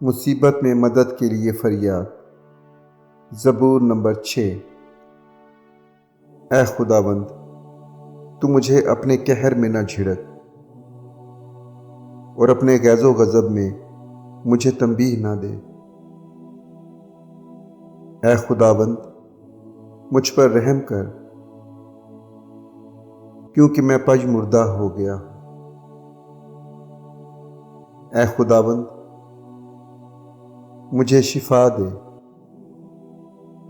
مصیبت میں مدد کے لیے فریاد۔ زبور نمبر 6۔ اے خداوند، تو مجھے اپنے قہر میں نہ جھڑک، اور اپنے غیظ و غضب میں مجھے تنبیہ نہ دے۔ اے خداوند، مجھ پر رحم کر، کیونکہ میں پج مردہ ہو گیا ہوں۔ اے خداوند، مجھے شفا دے،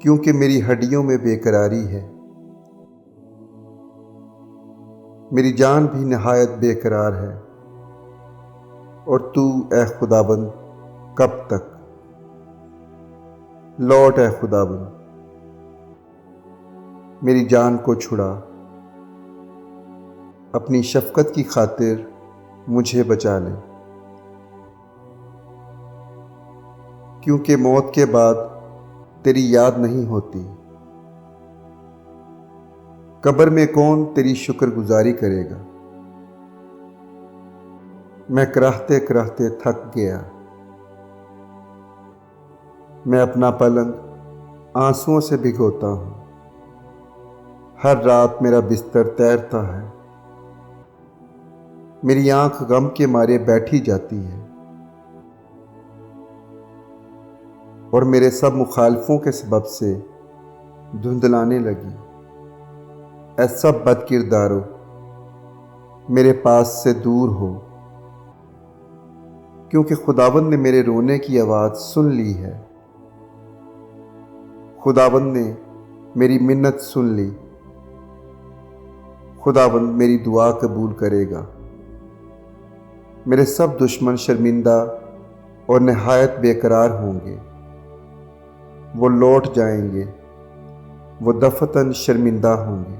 کیونکہ میری ہڈیوں میں بے قراری ہے۔ میری جان بھی نہایت بے قرار ہے، اور تو اے خداوند کب تک؟ لوٹ اے خداوند، میری جان کو چھڑا، اپنی شفقت کی خاطر مجھے بچا لے، کیونکہ موت کے بعد تیری یاد نہیں ہوتی۔ قبر میں کون تیری شکر گزاری کرے گا؟ میں کراہتے کراہتے تھک گیا، میں اپنا پلنگ آنسوؤں سے بھگوتا ہوں، ہر رات میرا بستر تیرتا ہے، میری آنکھ غم کے مارے بیٹھی جاتی ہے، اور میرے سب مخالفوں کے سبب سے دھندلانے لگی۔ اے سب بد کردارو، میرے پاس سے دور ہو، کیونکہ خداوند نے میرے رونے کی آواز سن لی ہے۔ خداوند نے میری منت سن لی، خداوند میری دعا قبول کرے گا۔ میرے سب دشمن شرمندہ اور نہایت بے قرار ہوں گے، وہ لوٹ جائیں گے، وہ دفتن شرمندہ ہوں گے۔